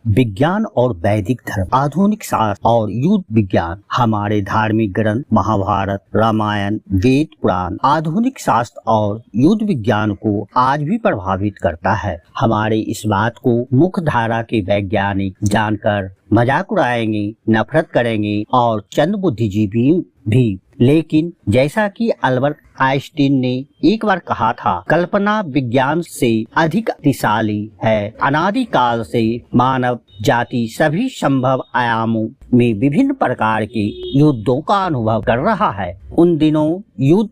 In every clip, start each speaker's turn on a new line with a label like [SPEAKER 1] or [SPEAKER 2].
[SPEAKER 1] विज्ञान और वैदिक धर्म, आधुनिक शास्त्र और युद्ध विज्ञान। हमारे धार्मिक ग्रंथ महाभारत, रामायण, वेद, पुराण आधुनिक शास्त्र और युद्ध विज्ञान को आज भी प्रभावित करता है। हमारे इस बात को मुख्य धारा के वैज्ञानिक जानकर मजाक उड़ाएंगे, नफरत करेंगे और चंद बुद्धिजीवी भी। लेकिन जैसा कि अल्बर्ट आइंस्टीन ने एक बार कहा था, कल्पना विज्ञान से अधिक शक्तिशाली है। अनादिकाल से मानव जाति सभी संभव आयामों में विभिन्न प्रकार के युद्धों का अनुभव कर रहा है। उन दिनों युद्ध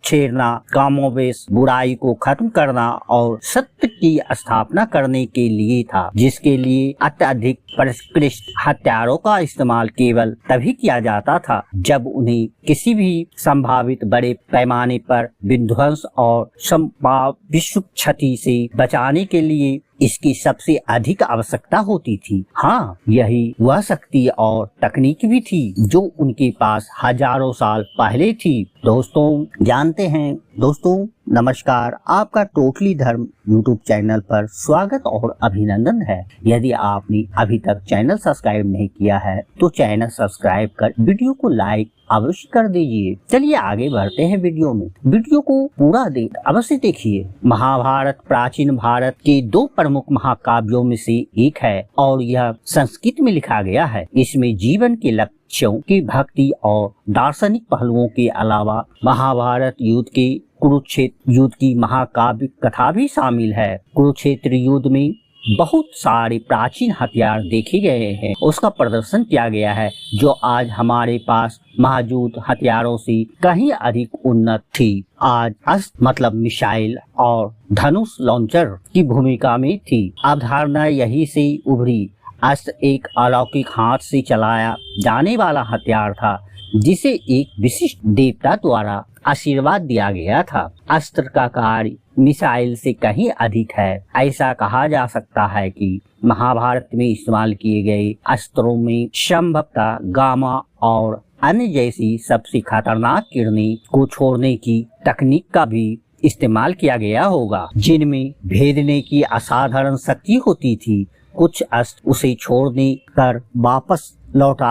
[SPEAKER 1] छेड़ना, कामोवेश, बुराई को खत्म करना और सत्य की स्थापना करने के लिए था, जिसके लिए अत्यधिक परिष्कृत हथियारों का इस्तेमाल केवल तभी किया जाता था जब उन्हें किसी भी संभावित बड़े पैमाने पर विध्वंस और संभावित विश्व क्षति से बचाने के लिए इसकी सबसे अधिक आवश्यकता होती थी। हाँ, यही वह शक्ति और तकनीक भी थी जो उनके पास हजारों साल पहले थी। दोस्तों जानते हैं, दोस्तों नमस्कार, आपका टोटली धर्म यूट्यूब चैनल पर स्वागत और अभिनंदन है। यदि आपने अभी तक चैनल सब्सक्राइब नहीं किया है तो चैनल सब्सक्राइब कर वीडियो को लाइक अवश्य कर दीजिए। चलिए आगे बढ़ते हैं वीडियो में। वीडियो को पूरा अवश्य देखिए। महाभारत प्राचीन भारत के दो प्रमुख महाकाव्यों में से एक है और यह संस्कृत में लिखा गया है। इसमें जीवन के लक्ष्यों की भक्ति और दार्शनिक पहलुओं के अलावा महाभारत युद्ध के कुरुक्षेत्र युद्ध की महाकाव्य कथा भी शामिल है। कुरुक्षेत्र युद्ध में बहुत सारे प्राचीन हथियार देखे गए हैं, उसका प्रदर्शन किया गया है जो आज हमारे पास मौजूद हथियारों से कहीं अधिक उन्नत थी। आज अस्त्र मतलब मिसाइल और धनुष लॉन्चर की भूमिका में थी। अवधारणा यही से उभरी। अस्त्र एक अलौकिक हाथ से चलाया जाने वाला हथियार था जिसे एक विशिष्ट देवता द्वारा आशीर्वाद दिया गया था। अस्त्र का कार्य मिसाइल से कहीं अधिक है। ऐसा कहा जा सकता है कि महाभारत में इस्तेमाल किए गए अस्त्रों में संभवतः गामा और अन्य जैसी सबसे खतरनाक किरणें को छोड़ने की तकनीक का भी इस्तेमाल किया गया होगा, जिनमें भेदने की असाधारण शक्ति होती थी। कुछ अस्त्र उसे छोड़ने कर वापस लौट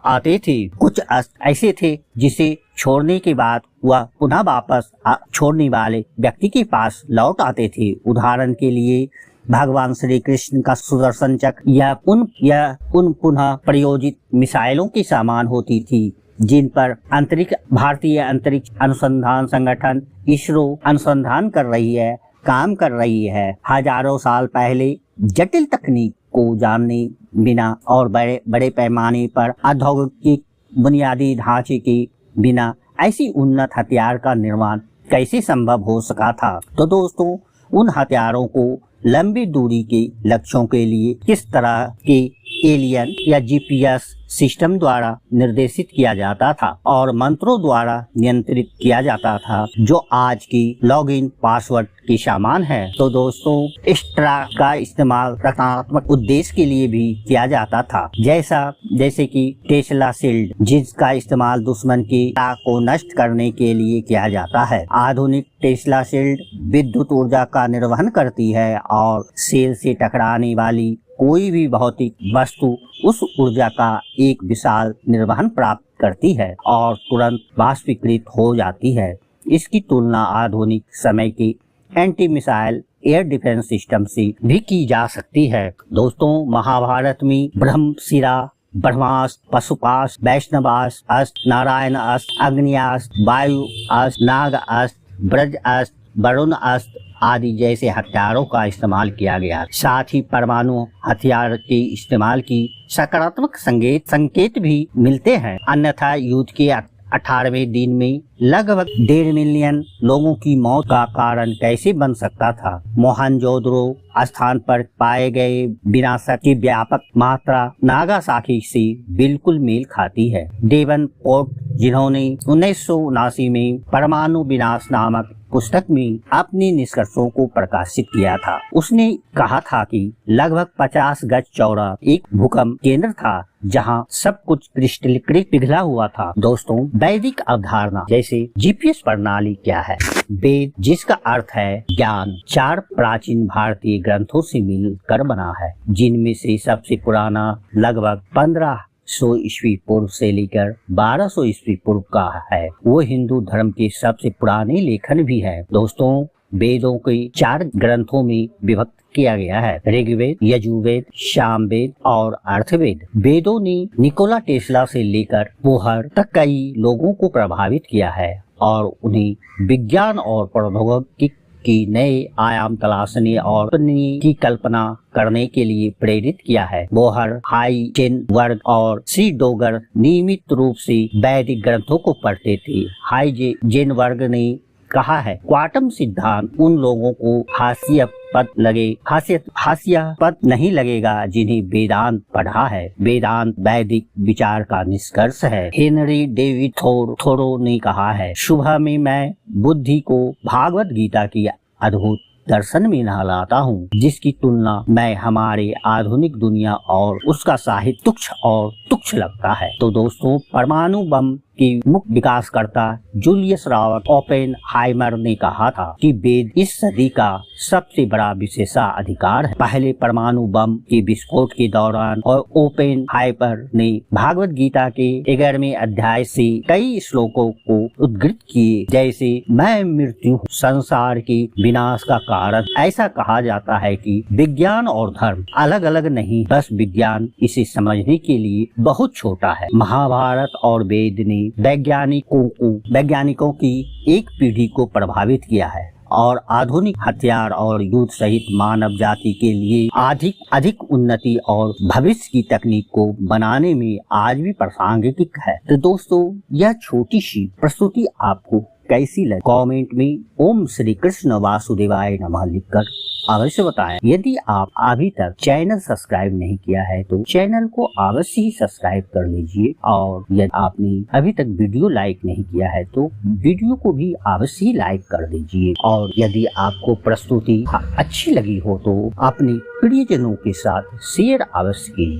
[SPEAKER 1] आते थे। कुछ अस्त्र ऐसे थे जिसे छोड़ने के बाद वह पुनः वापस छोड़ने वाले व्यक्ति के पास लौट आते थे। उदाहरण के लिए भगवान श्री कृष्ण का सुदर्शन चक्र या उन पुनः प्रयोजित मिसाइलों के समान होती थी जिन पर भारतीय अंतरिक्ष अनुसंधान संगठन इसरो अनुसंधान काम कर रही है। हजारों साल पहले जटिल तकनीक को जानने बिना और बड़े पैमाने पर औद्योगिक बुनियादी ढांचे के बिना ऐसी उन्नत हथियार का निर्माण कैसे संभव हो सका था। तो दोस्तों, उन हथियारों को लंबी दूरी के लक्ष्यों के लिए किस तरह के एलियन या जीपीएस सिस्टम द्वारा निर्देशित किया जाता था और मंत्रों द्वारा नियंत्रित किया जाता था जो आज की लॉगिन पासवर्ड के समान है। तो दोस्तों, इस तरह का इस्तेमाल रचनात्मक उद्देश्य के लिए भी किया जाता था, जैसे कि टेस्ला शील्ड, जिसका इस्तेमाल दुश्मन की ताक को नष्ट करने के लिए किया जाता है। आधुनिक टेस्ला शील्ड विद्युत ऊर्जा का निर्वहन करती है और सेल से टकराने वाली कोई भी भौतिक वस्तु उस ऊर्जा का एक विशाल निर्वहन प्राप्त करती है और तुरंत वाष्पीकृत हो जाती है। इसकी तुलना आधुनिक समय के anti missile air defence system से भी की जा सकती है। दोस्तों, महाभारत में ब्रह्मशिरा, ब्रह्मास्त्र, पशुपास्त्र, वैष्णवास्त्र, अस्त्र, नारायण अस्त्र, अग्नियास्त्र, वायु अस्त्र, नाग अस्त्र, ब्रज अस्त्र, वरुण अस्त्र आदि जैसे हथियारों का इस्तेमाल किया गया। साथ ही परमाणु हथियार के इस्तेमाल की सकारात्मक संकेत भी मिलते हैं। अन्यथा युद्ध के 18वें दिन में लगभग 1.5 मिलियन लोगों की मौत का कारण कैसे बन सकता था। मोहनजोदड़ो स्थान पर पाए गए विनाशक की व्यापक मात्रा नागासाकी से बिल्कुल मेल खाती है। डेवनपोर्ट, जिन्होंने 1979 में परमाणु विनाश नामक पुस्तक में अपने निष्कर्षों को प्रकाशित किया था। उसने कहा था कि लगभग 50 गज चौड़ा एक भूकंप केंद्र था जहां सब कुछ क्रिस्टलीकृत पिघला हुआ था। दोस्तों, वैदिक अवधारणा जैसे जीपीएस प्रणाली क्या है? वेद, जिसका अर्थ है ज्ञान, 4 प्राचीन भारतीय ग्रंथों से मिलकर बना है, जिनमें से सबसे पुराना लगभग 1500 ईस्वी पूर्व से लेकर 1200 ईस्वी पूर्व का है। वो हिंदू धर्म के सबसे पुराने लेखन भी है। दोस्तों, वेदों के 4 ग्रंथों में विभक्त किया गया है: ऋग्वेद, यजुर्वेद, सामवेद और अर्थवेद। वेदों ने निकोला टेस्ला से लेकर बोहर तक कई लोगों को प्रभावित किया है और उन्हें विज्ञान और प्रौद्योगिकी की नए आयाम तलाशने और की कल्पना करने के लिए प्रेरित किया है। बोहर, हाइजेनबर्ग और सी डोगर नियमित रूप से वैदिक ग्रंथों को पढ़ते थे। हाइजेनबर्ग ने कहा है, क्वांटम सिद्धांत उन लोगों को हास्यास्पद नहीं लगेगा जिन्हें वेदांत पढ़ा है। वेदांत वैदिक विचार का निष्कर्ष है। हेनरी डेविड थोरो ने कहा है, सुबह में मैं बुद्धि को भागवत गीता की अद्भुत दर्शन में नहलाता हूँ, जिसकी तुलना मैं हमारे आधुनिक दुनिया और उसका साहित्य तुच्छ लगता है। तो दोस्तों, परमाणु बम की मुख्य विकासकर्ता जूलियस रॉबर्ट ओपेनहाइमर ने कहा था कि वेद इस सदी का सबसे बड़ा विशेषाधिकार है। पहले परमाणु बम के विस्फोट के दौरान और ओपेनहाइमर ने भागवत गीता के 11वें अध्याय से कई श्लोकों को उद्धृत किए, जैसे मैं मृत्यु संसार के विनाश का कारण। ऐसा कहा जाता है कि विज्ञान और धर्म अलग अलग नहीं, बस विज्ञान इसे समझने के लिए बहुत छोटा है। महाभारत और वेद ने वैज्ञानिकों की एक पीढ़ी को प्रभावित किया है और आधुनिक हथियार और युद्ध सहित मानव जाति के लिए अधिक उन्नति और भविष्य की तकनीक को बनाने में आज भी प्रासंगिक है। तो दोस्तों, यह छोटी सी प्रस्तुति आपको कैसी लगी? कमेंट में ओम श्री कृष्ण वासुदेवाय नमः लिखकर अवश्य बताएं। यदि आप अभी तक चैनल सब्सक्राइब नहीं किया है तो चैनल को अवश्य ही सब्सक्राइब कर लीजिए, और यदि आपने अभी तक वीडियो लाइक नहीं किया है तो वीडियो को भी अवश्य ही लाइक कर दीजिए। और यदि आपको प्रस्तुति अच्छी लगी हो तो अपने प्रियजनों के साथ शेयर अवश्य कीजिए।